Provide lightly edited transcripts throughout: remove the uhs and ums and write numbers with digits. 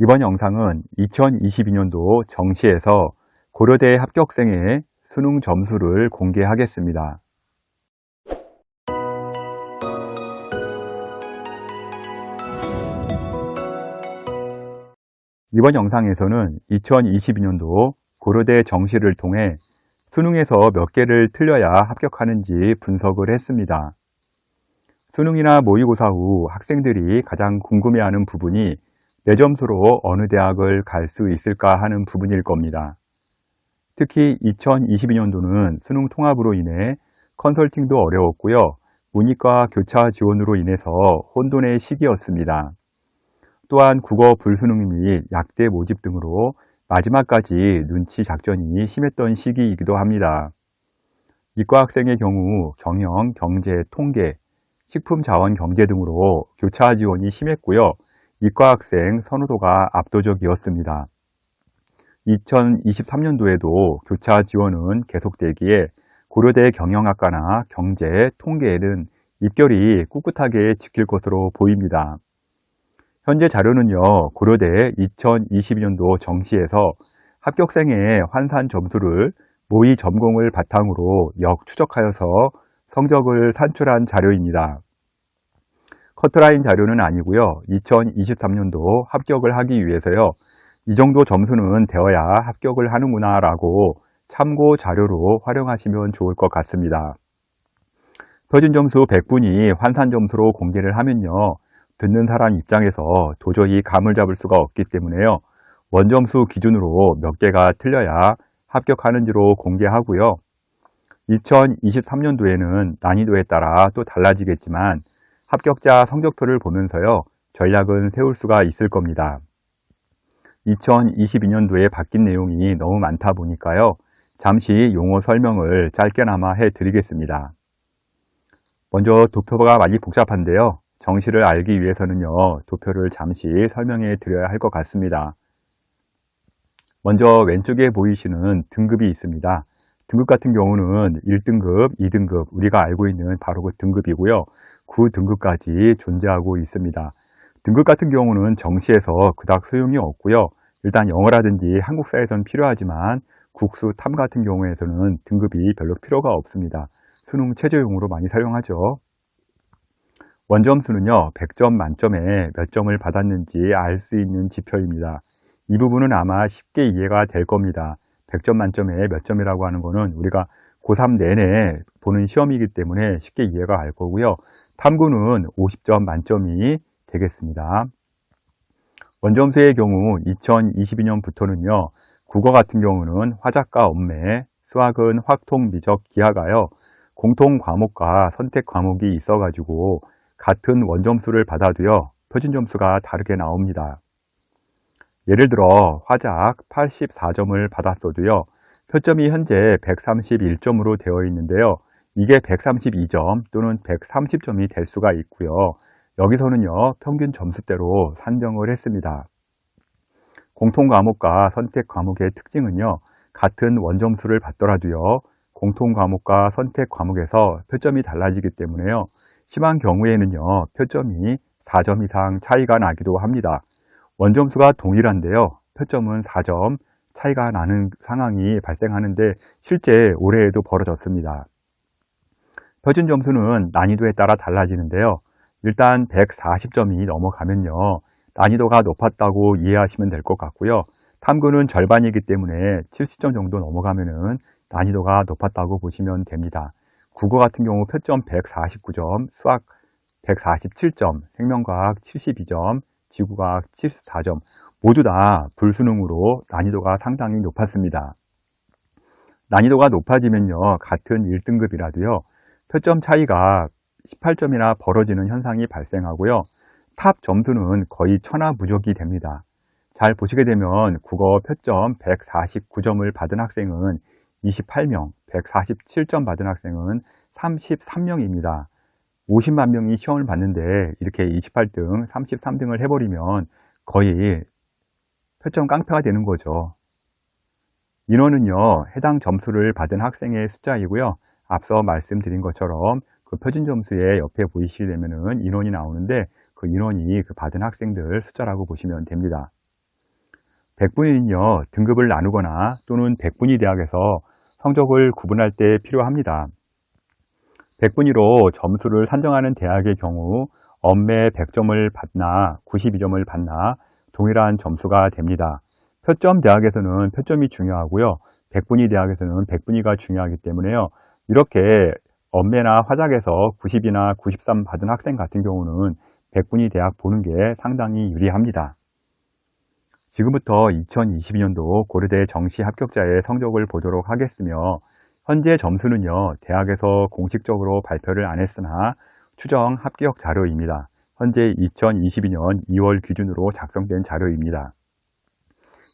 이번 영상은 2022년도 정시에서 고려대 합격생의 수능 점수를 공개하겠습니다. 이번 영상에서는 2022년도 고려대 정시를 통해 수능에서 몇 개를 틀려야 합격하는지 분석을 했습니다. 수능이나 모의고사 후 학생들이 가장 궁금해하는 부분이 내 점수로 어느 대학을 갈 수 있을까 하는 부분일 겁니다. 특히 2022년도는 수능 통합으로 인해 컨설팅도 어려웠고요. 문이과 교차 지원으로 인해서 혼돈의 시기였습니다. 또한 국어 불수능 및 약대 모집 등으로 마지막까지 눈치 작전이 심했던 시기이기도 합니다. 이과 학생의 경우 경영, 경제, 통계, 식품자원 경제 등으로 교차 지원이 심했고요. 이과 학생 선호도가 압도적이었습니다. 2023년도에도 교차 지원은 계속되기에 고려대 경영학과나 경제, 통계에는 입결이 꿋꿋하게 지킬 것으로 보입니다. 현재 자료는요, 고려대 2022년도 정시에서 합격생의 환산 점수를 모의 전공을 바탕으로 역추적하여서 성적을 산출한 자료입니다. 커트라인 자료는 아니고요. 2023년도 합격을 하기 위해서요. 이 정도 점수는 되어야 합격을 하는구나 라고 참고 자료로 활용하시면 좋을 것 같습니다. 표준 점수 100분이 환산 점수로 공개를 하면요. 듣는 사람 입장에서 도저히 감을 잡을 수가 없기 때문에요. 원점수 기준으로 몇 개가 틀려야 합격하는지로 공개하고요. 2023년도에는 난이도에 따라 또 달라지겠지만 합격자 성적표를 보면서요. 전략은 세울 수가 있을 겁니다. 2022년도에 바뀐 내용이 너무 많다 보니까요. 잠시 용어 설명을 짧게나마 해드리겠습니다. 먼저 도표가 많이 복잡한데요. 정시를 알기 위해서는요. 도표를 잠시 설명해 드려야 할 것 같습니다. 먼저 왼쪽에 보이시는 등급이 있습니다. 등급 같은 경우는 1등급, 2등급, 우리가 알고 있는 바로 그 등급이고요. 9등급까지 존재하고 있습니다. 등급 같은 경우는 정시에서 그닥 소용이 없고요. 일단 영어라든지 한국사에서는 필요하지만 국수, 탐 같은 경우에서는 등급이 별로 필요가 없습니다. 수능 최저용으로 많이 사용하죠. 원점수는요, 100점 만점에 몇 점을 받았는지 알 수 있는 지표입니다. 이 부분은 아마 쉽게 이해가 될 겁니다. 100점 만점에 몇 점이라고 하는 거는 우리가 고3 내내 보는 시험이기 때문에 쉽게 이해가 갈 거고요. 탐구는 50점 만점이 되겠습니다. 원점수의 경우 2022년부터는요. 국어 같은 경우는 화작과 언매, 수학은 확통, 미적, 기하가요. 공통 과목과 선택 과목이 있어가지고 같은 원점수를 받아도요. 표준 점수가 다르게 나옵니다. 예를 들어 화작 84점을 받았어도요. 표점이 현재 131점으로 되어 있는데요. 이게 132점 또는 130점이 될 수가 있고요. 여기서는요. 평균 점수대로 산정을 했습니다. 공통 과목과 선택 과목의 특징은요. 같은 원점수를 받더라도요. 공통 과목과 선택 과목에서 표점이 달라지기 때문에요. 심한 경우에는요. 표점이 4점 이상 차이가 나기도 합니다. 원점수가 동일한데요. 표점은 4점 차이가 나는 상황이 발생하는데 실제 올해에도 벌어졌습니다. 표준 점수는 난이도에 따라 달라지는데요. 일단 140점이 넘어가면요. 난이도가 높았다고 이해하시면 될 것 같고요. 탐구는 절반이기 때문에 70점 정도 넘어가면은 난이도가 높았다고 보시면 됩니다. 국어 같은 경우 표점 149점, 수학 147점, 생명과학 72점, 지구과학 74점 모두 다 불수능으로 난이도가 상당히 높았습니다. 난이도가 높아지면요. 같은 1등급이라도요. 표점 차이가 18점이나 벌어지는 현상이 발생하고요. 탑 점수는 거의 천하무적이 됩니다. 잘 보시게 되면 국어 표점 149점을 받은 학생은 28명, 147점 받은 학생은 33명입니다. 50만 명이 시험을 봤는데 이렇게 28등, 33등을 해버리면 거의 표점 깡패가 되는 거죠. 인원은요, 해당 점수를 받은 학생의 숫자이고요. 앞서 말씀드린 것처럼 그 표준 점수에 옆에 보이시게 되면은 인원이 나오는데 그 인원이 그 받은 학생들 숫자라고 보시면 됩니다. 백분위는요, 등급을 나누거나 또는 백분위 대학에서 성적을 구분할 때 필요합니다. 백분위로 점수를 산정하는 대학의 경우 엄매 100점을 받나 92점을 받나 동일한 점수가 됩니다. 표점 대학에서는 표점이 중요하고요. 백분위 대학에서는 백분위가 중요하기 때문에요. 이렇게 엄매나 화작에서 90이나 93 받은 학생 같은 경우는 백분위 대학 보는 게 상당히 유리합니다. 지금부터 2022년도 고려대 정시 합격자의 성적을 보도록 하겠으며, 현재 점수는요, 대학에서 공식적으로 발표를 안 했으나 추정 합격 자료입니다. 현재 2022년 2월 기준으로 작성된 자료입니다.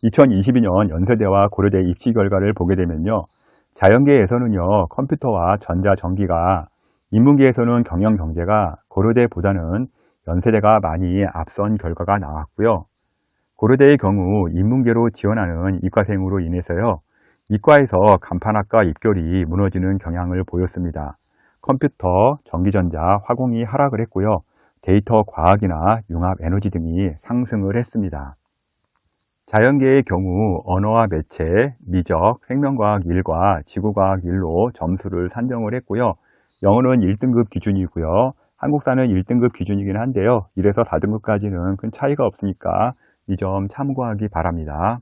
2022년 연세대와 고려대 입시 결과를 보게 되면요, 자연계에서는요, 컴퓨터와 전자전기가, 인문계에서는 경영경제가 고려대보다는 연세대가 많이 앞선 결과가 나왔고요. 고려대의 경우 인문계로 지원하는 이과생으로 인해서요, 이과에서 간판학과 입결이 무너지는 경향을 보였습니다. 컴퓨터, 전기전자, 화공이 하락을 했고요. 데이터 과학이나 융합 에너지 등이 상승을 했습니다. 자연계의 경우 언어와 매체, 미적, 생명과학 1과 지구과학 1로 점수를 산정을 했고요. 영어는 1등급 기준이고요. 한국사는 1등급 기준이긴 한데요. 1에서 4등급까지는 큰 차이가 없으니까 이 점 참고하기 바랍니다.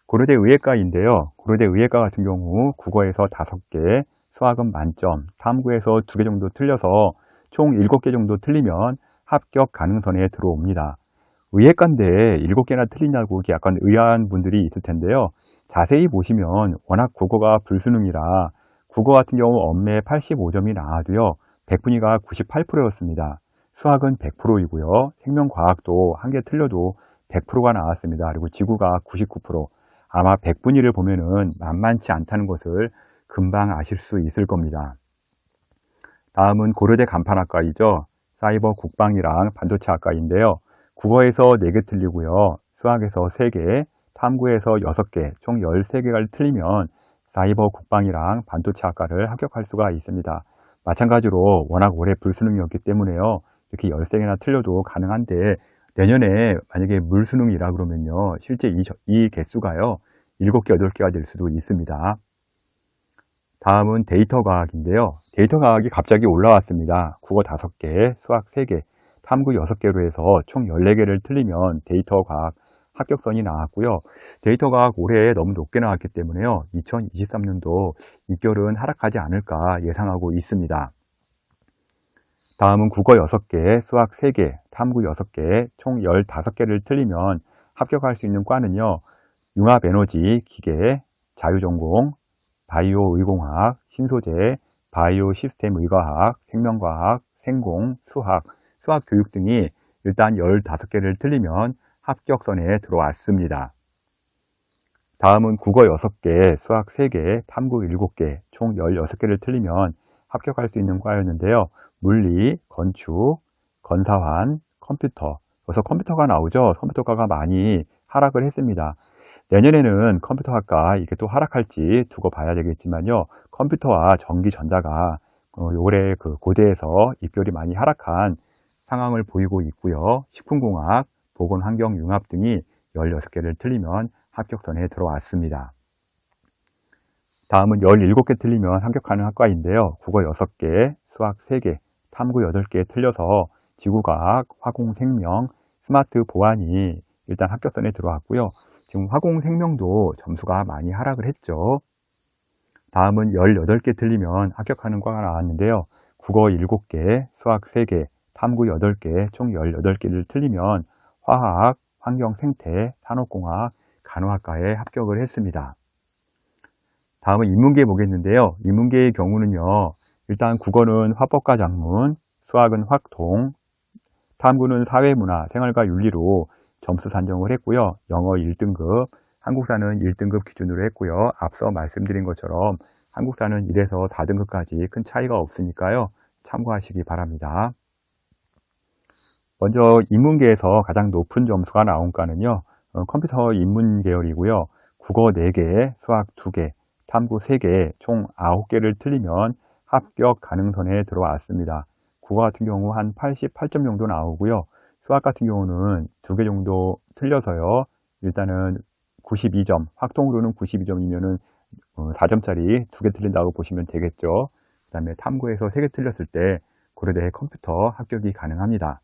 고려대 의예과인데요. 고려대 의예과 같은 경우 국어에서 5개, 수학은 만점, 탐구에서 2개 정도 틀려서 총 7개 정도 틀리면 합격 가능선에 들어옵니다. 의예과인데 7개나 틀리냐고 약간 의아한 분들이 있을 텐데요. 자세히 보시면 워낙 국어가 불수능이라 국어 같은 경우 엄매 85점이 나와도요, 백분위가 98%였습니다. 수학은 100%이고요. 생명과학도 한 개 틀려도 100%가 나왔습니다. 그리고 지구과학 99%. 아마 백분위를 보면은 만만치 않다는 것을 금방 아실 수 있을 겁니다. 다음은 고려대 간판학과이죠. 사이버 국방이랑 반도체학과인데요. 국어에서 4개 틀리고요. 수학에서 3개, 탐구에서 6개, 총 13개가 틀리면 사이버 국방이랑 반도체학과를 합격할 수가 있습니다. 마찬가지로 워낙 오래 불수능이었기 때문에요. 이렇게 13개나 틀려도 가능한데, 내년에 만약에 물수능이라 그러면요, 실제 이 개수가요, 7개, 8개가 될 수도 있습니다. 다음은 데이터 과학인데요. 데이터 과학이 갑자기 올라왔습니다. 국어 5개, 수학 3개, 탐구 6개로 해서 총 14개를 틀리면 데이터 과학 합격선이 나왔고요. 데이터 과학 올해 너무 높게 나왔기 때문에요, 2023년도 입결은 하락하지 않을까 예상하고 있습니다. 다음은 국어 6개, 수학 3개, 탐구 6개, 총 15개를 틀리면 합격할 수 있는 과는요, 융합에너지, 기계, 자유전공, 바이오 의공학, 신소재, 바이오 시스템 의과학, 생명과학, 생공, 수학 교육 등이 일단 15개를 틀리면 합격선에 들어왔습니다. 다음은 국어 6개, 수학 3개, 탐구 7개, 총 16개를 틀리면 합격할 수 있는 과였는데요. 물리, 건축, 건사환, 컴퓨터. 여기서 컴퓨터가 나오죠. 컴퓨터과가 많이 하락을 했습니다. 내년에는 컴퓨터학과 이게 또 하락할지 두고 봐야 되겠지만요. 컴퓨터와 전기전자가 올해 그 고대에서 입결이 많이 하락한 상황을 보이고 있고요. 식품공학, 보건환경융합 등이 16개를 틀리면 합격선에 들어왔습니다. 다음은 17개 틀리면 합격하는 학과인데요. 국어 6개, 수학 3개, 탐구 8개 틀려서 지구과학, 화공생명, 스마트 보안이 일단 합격선에 들어왔고요. 지금 화공생명도 점수가 많이 하락을 했죠. 다음은 18개 틀리면 합격하는 과가 나왔는데요. 국어 7개, 수학 3개, 탐구 8개, 총 18개를 틀리면 화학, 환경생태, 산업공학, 간호학과에 합격을 했습니다. 다음은 인문계 보겠는데요. 인문계의 경우는요, 일단 국어는 화법과 작문, 수학은 확통, 탐구는 사회문화, 생활과 윤리로 점수 산정을 했고요. 영어 1등급, 한국사는 1등급 기준으로 했고요. 앞서 말씀드린 것처럼 한국사는 1에서 4등급까지 큰 차이가 없으니까요, 참고하시기 바랍니다. 먼저 인문계에서 가장 높은 점수가 나온 과는요, 컴퓨터 인문 계열이고요. 국어 4개, 수학 2개, 탐구 3개, 총 9개를 틀리면 합격 가능선에 들어왔습니다. 국어 같은 경우 한 88점 정도 나오고요. 수학 같은 경우는 2개 정도 틀려서요, 일단은 92점, 확통으로는 92점이면은 4점짜리 2개 틀린다고 보시면 되겠죠. 그 다음에 탐구에서 3개 틀렸을 때 고려대 컴퓨터 합격이 가능합니다.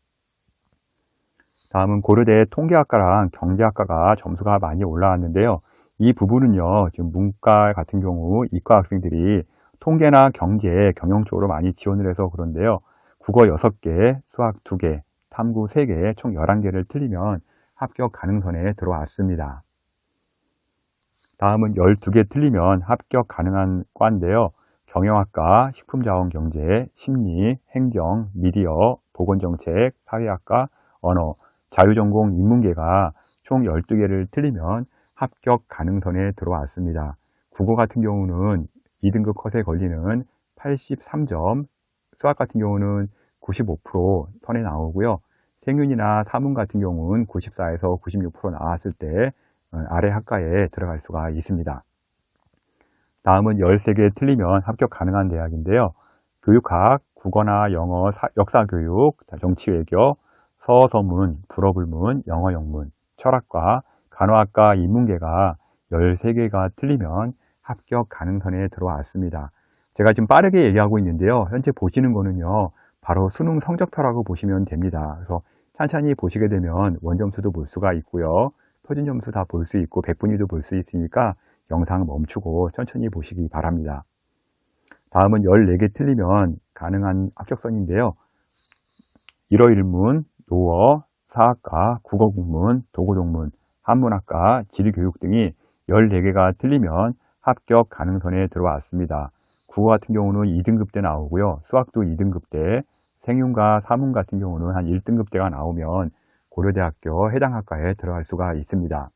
다음은 고려대 통계학과랑 경제학과가 점수가 많이 올라왔는데요. 이 부분은요, 지금 문과 같은 경우 이과 학생들이 통계나 경제, 경영 쪽으로 많이 지원을 해서 그런데요. 국어 6개, 수학 2개, 탐구 3개, 총 11개를 틀리면 합격 가능선에 들어왔습니다. 다음은 12개 틀리면 합격 가능한 과인데요. 경영학과, 식품자원경제, 심리, 행정, 미디어, 보건정책, 사회학과, 언어, 자유전공 인문계가 총 12개를 틀리면 합격 가능선에 들어왔습니다. 국어 같은 경우는 2등급 컷에 걸리는 83점, 수학 같은 경우는 95% 선에 나오고요. 생윤이나 사문 같은 경우는 94에서 96% 나왔을 때 아래 학과에 들어갈 수가 있습니다. 다음은 13개 틀리면 합격 가능한 대학인데요. 교육학, 국어나 영어, 역사교육, 정치외교, 서서문, 불어불문, 영어영문, 철학과, 간호학과, 인문계가 13개가 틀리면 합격 가능선에 들어왔습니다. 제가 지금 빠르게 얘기하고 있는데요. 현재 보시는 거는요. 바로 수능 성적표라고 보시면 됩니다. 그래서 천천히 보시게 되면 원점수도 볼 수가 있고요. 표준 점수 다 볼 수 있고 백분위도 볼 수 있으니까 영상 멈추고 천천히 보시기 바랍니다. 다음은 14개 틀리면 가능한 합격선인데요. 일어일문, 노어, 사학과, 국어국문, 도고동문, 한문학과, 지리교육 등이 14개가 틀리면 합격 가능선에 들어왔습니다. 국어 같은 경우는 2등급 대 나오고요. 수학도 2등급 대, 생윤과 사문 같은 경우는 한 1등급 대가 나오면 고려대학교 해당 학과에 들어갈 수가 있습니다.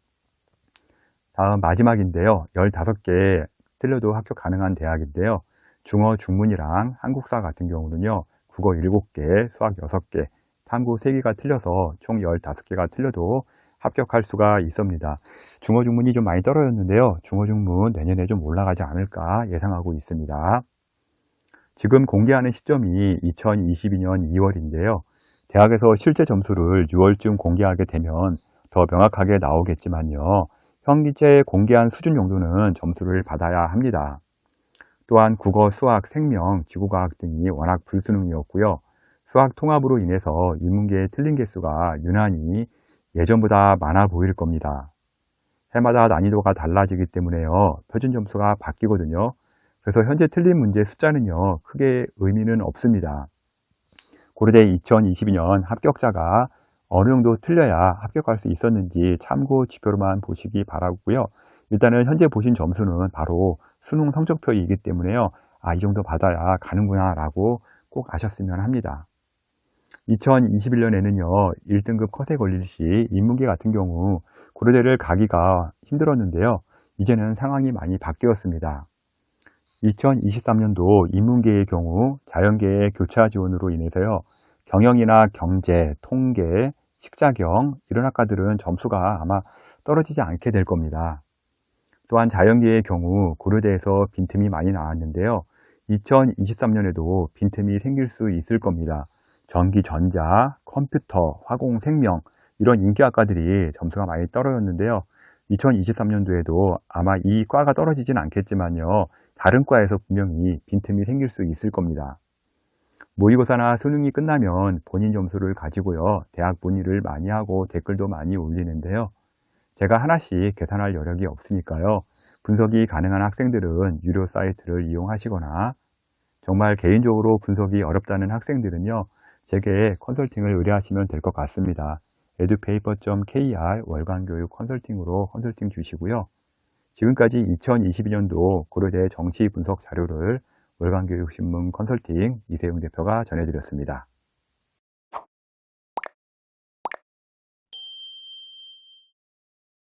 다음 마지막인데요. 15개 틀려도 합격 가능한 대학인데요. 중어, 중문이랑 한국사 같은 경우는요. 국어 7개, 수학 6개, 탐구 3개가 틀려서 총 15개가 틀려도 합격할 수가 있습니다. 중어, 중문이 좀 많이 떨어졌는데요. 중어, 중문 내년에 좀 올라가지 않을까 예상하고 있습니다. 지금 공개하는 시점이 2022년 2월인데요. 대학에서 실제 점수를 6월쯤 공개하게 되면 더 명확하게 나오겠지만요. 현재 공개한 수준 정도는 점수를 받아야 합니다. 또한 국어, 수학, 생명, 지구과학 등이 워낙 불수능이었고요. 수학 통합으로 인해서 인문계의 틀린 개수가 유난히 예전보다 많아 보일 겁니다. 해마다 난이도가 달라지기 때문에요. 표준 점수가 바뀌거든요. 그래서 현재 틀린 문제 숫자는요. 크게 의미는 없습니다. 고려대 2022년 합격자가 어느 정도 틀려야 합격할 수 있었는지 참고 지표로만 보시기 바라고요. 일단은 현재 보신 점수는 바로 수능 성적표이기 때문에요. 이 정도 받아야 가는구나 라고 꼭 아셨으면 합니다. 2021년에는요. 1등급 컷에 걸릴 시 인문계 같은 경우 고려대를 가기가 힘들었는데요. 이제는 상황이 많이 바뀌었습니다. 2023년도 인문계의 경우 자연계의 교차 지원으로 인해서요. 경영이나 경제, 통계, 식자경 이런 학과들은 점수가 아마 떨어지지 않게 될 겁니다. 또한 자연계의 경우 고려대에서 빈틈이 많이 나왔는데요. 2023년에도 빈틈이 생길 수 있을 겁니다. 전기, 전자, 컴퓨터, 화공, 생명 이런 인기학과들이 점수가 많이 떨어졌는데요. 2023년도에도 아마 이 과가 떨어지진 않겠지만요. 다른 과에서 분명히 빈틈이 생길 수 있을 겁니다. 모의고사나 수능이 끝나면 본인 점수를 가지고요. 대학 문의를 많이 하고 댓글도 많이 올리는데요. 제가 하나씩 계산할 여력이 없으니까요. 분석이 가능한 학생들은 유료 사이트를 이용하시거나 정말 개인적으로 분석이 어렵다는 학생들은요. 제게 컨설팅을 의뢰하시면 될 것 같습니다. edupaper.kr 월간교육 컨설팅으로 컨설팅 주시고요. 지금까지 2022년도 고려대 정시 분석 자료를 월간교육신문 컨설팅 이세용 대표가 전해드렸습니다.